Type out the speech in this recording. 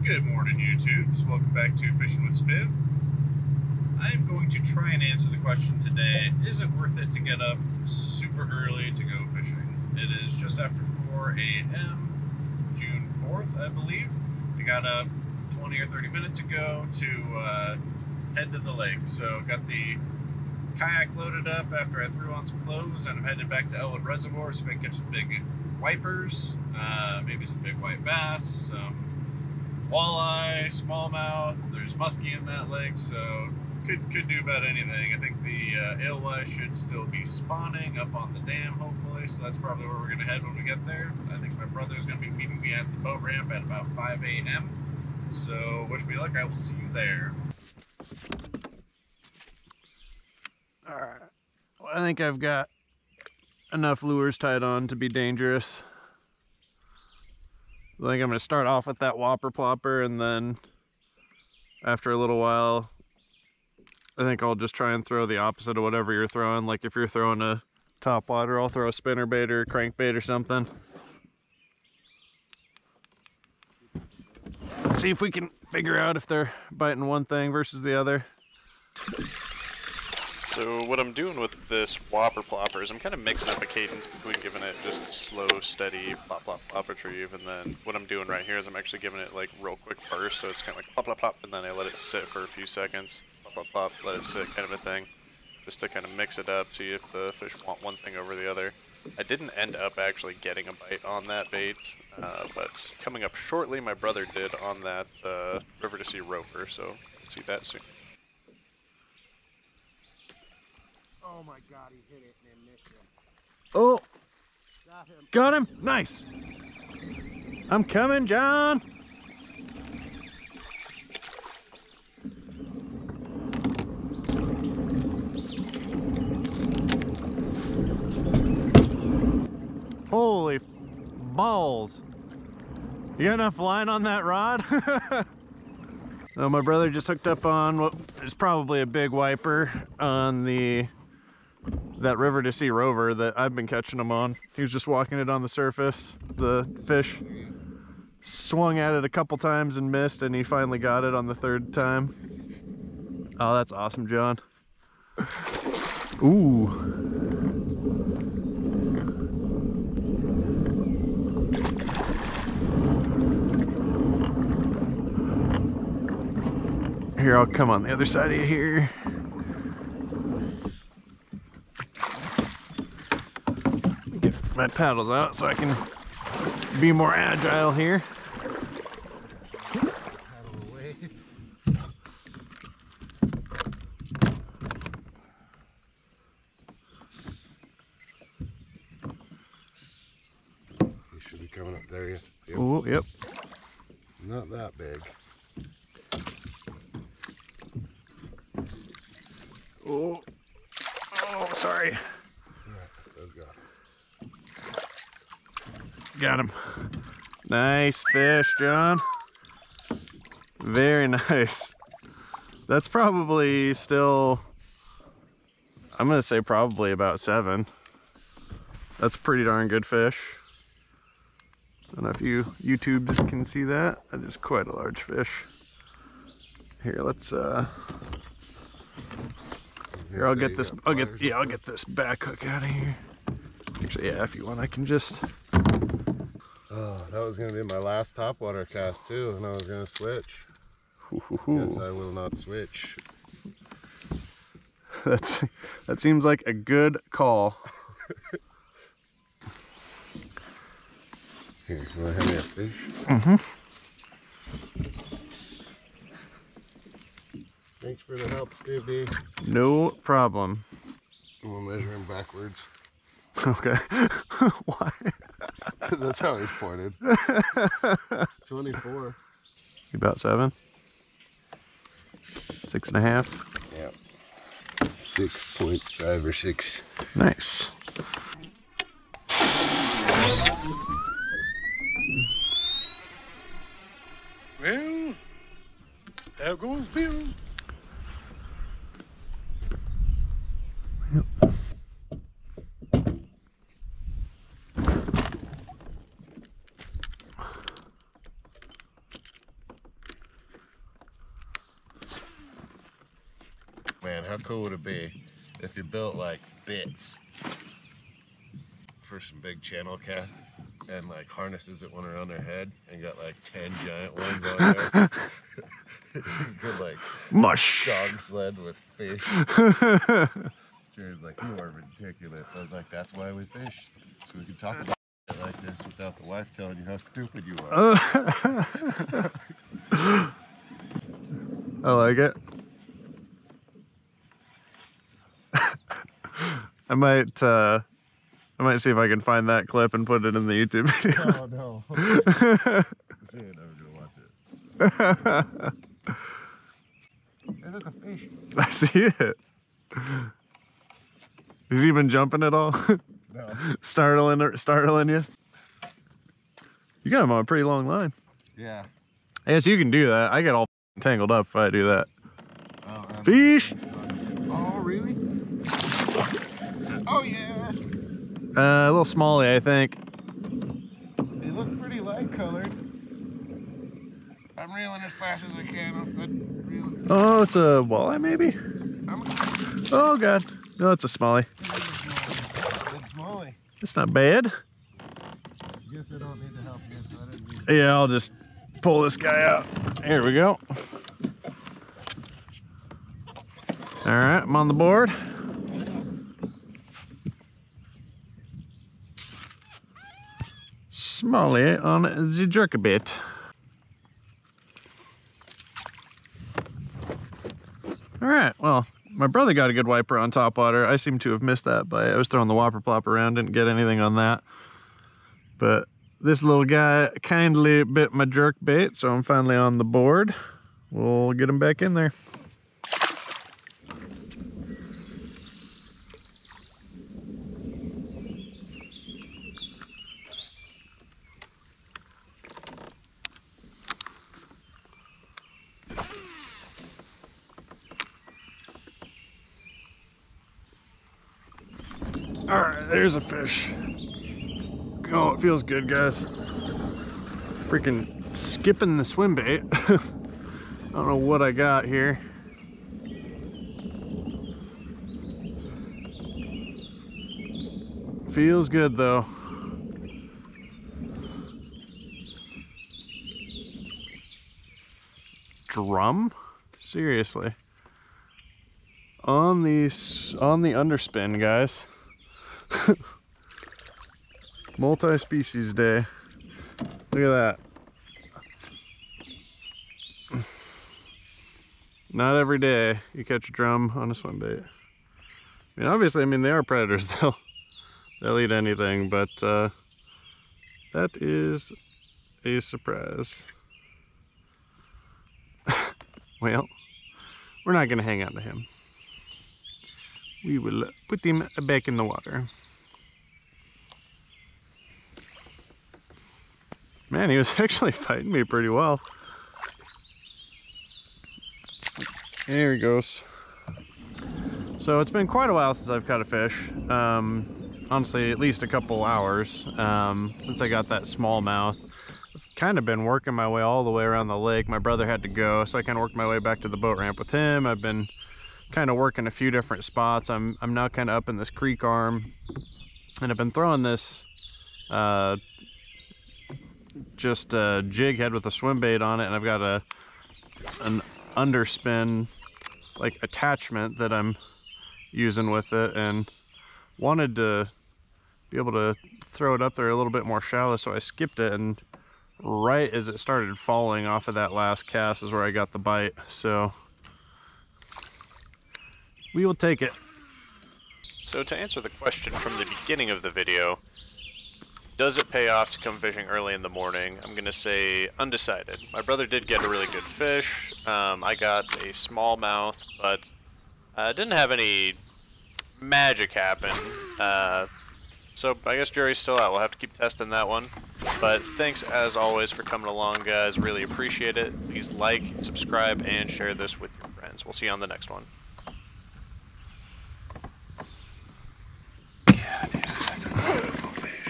Good morning, YouTubes. Welcome back to Fishing with Spiv. I'm going to try and answer the question today, is it worth it to get up super early to go fishing? It is just after 4 a.m., June 4th, I believe. I got up 20 or 30 minutes ago to head to the lake. So got the kayak loaded up after I threw on some clothes, and I'm headed back to Elwood Reservoir so I can catch some big wipers, maybe some big white bass, some walleye, smallmouth. There's muskie in that lake, so could do about anything. I think the alewife should still be spawning up on the dam, hopefully, so that's probably where we're going to head when we get there. I think my brother's going to be meeting me at the boat ramp at about 5 a.m. So wish me luck. I will see you there. Alright, well, I think I've got enough lures tied on to be dangerous. I think I'm going to start off with that whopper plopper, and then after a little while I think I'll just try and throw the opposite of whatever you're throwing. Like if you're throwing a topwater, I'll throw a spinnerbait or a crankbait or something. Let's see if we can figure out if they're biting one thing versus the other. So what I'm doing with this whopper plopper is I'm kind of mixing up a cadence between giving it just a slow, steady plop, plop, plop retrieve, and then what I'm doing right here is I'm actually giving it like real quick burst, so it's kind of like plop, plop, plop, and then I let it sit for a few seconds, plop, plop, plop, let it sit kind of a thing, just to kind of mix it up, see if the fish want one thing over the other. I didn't end up actually getting a bite on that bait, but coming up shortly, my brother did on that River to Sea roper, so we'll see that soon. Oh my god, he hit it and missed him. Oh! Got him. Got him! Nice! I'm coming, John! Holy balls! You got enough line on that rod? So my brother just hooked up on what is probably a big wiper on that River to Sea rover that I've been catching them on. He was just walking it on the surface. The fish swung at it a couple times and missed, and he finally got it on the third time. Oh, that's awesome, John. Ooh. Here, I'll come on the other side of you here. Get my paddles out so I can be more agile here. Paddle away. He should be coming up there, yes. Yep. Oh, yep. Not that big. Oh, oh, sorry. Yeah, let's go. Got him. Nice fish, John. Very nice. That's probably still, I'm gonna say probably about 7. That's a pretty darn good fish. I don't know if you YouTubes can see that. That is quite a large fish. Here, let's here, I'll get this, I'll get this back hook out of here. Actually, yeah, if you want, I can just. Oh, that was going to be my last topwater cast too, and I was going to switch. Yes, I will not switch. That seems like a good call. Here, you want to hand me a fish? Mm-hmm. Thanks for the help, Stevie. No problem. We'll measure him backwards. Okay. Why? Because that's how he's pointed. 24. About 7? 6.5? Yep. 6.5 or 6. Nice. Well, there goes Bill. man, how cool would it be if you built like bits for some big channel cast and like harnesses that went around their head and got like 10 giant ones on there. You could like Mush. dog sled with fish. Jared's like, you are ridiculous. I was like, that's why we fish. So we can talk about it like this without the wife telling you how stupid you are. I like it. I might see if I can find that clip and put it in the YouTube video. Oh no. Jared never gonna watch it. Hey, look, a fish. I see it. Has he been jumping at all? No. Startling you? You got him on a pretty long line. Yeah. Yes, you can do that. I get all tangled up if I do that. Oh, Fish! Oh, really? Oh, yeah. A little smallie, I think. They look pretty light colored. I'm reeling as fast as I can. Reeling. Oh, it's a walleye maybe? Oh god. No, it's a smallie. It's smallie. It's not bad. I guess I don't need to help you, so I didn't need Yeah, I'll just pull this guy out. Here we go. Alright, I'm on the board. Smallie on the jerkbait. Alright, well, my brother got a good wiper on topwater. I seem to have missed that by I was throwing the whopper plop around, didn't get anything on that. But this little guy kindly bit my jerk bait, so I'm finally on the board. We'll get him back in there. All right, there's a fish. Oh, it feels good, guys. Freaking skipping the swim bait. I don't know what I got here. Feels good though. Drum? Seriously. On the underspin, guys. Multi-species day. Look at that. Not every day you catch a drum on a swim bait. I mean, obviously, they are predators. They'll eat anything, but that is a surprise. Well, we're not gonna hang out to him. We will put him back in the water. Man, he was actually fighting me pretty well. There he goes. So it's been quite a while since I've caught a fish. Honestly, at least a couple hours since I got that smallmouth. I've kind of been working my way all the way around the lake. My brother had to go, so I kind of worked my way back to the boat ramp with him. I've been kind of working a few different spots. I'm now kind of up in this creek arm, and I've been throwing this just a jig head with a swim bait on it, and I've got an underspin like attachment that I'm using with it, and wanted to be able to throw it up there a little bit more shallow, so I skipped it, and right as it started falling off of that last cast is where I got the bite. So we will take it. So to answer the question from the beginning of the video, does it pay off to come fishing early in the morning? I'm going to say undecided. My brother did get a really good fish. I got a smallmouth, but didn't have any magic happen. So I guess jury's still out. We'll have to keep testing that one. But thanks as always for coming along, guys. Really appreciate it. Please like, subscribe, and share this with your friends. We'll see you on the next one.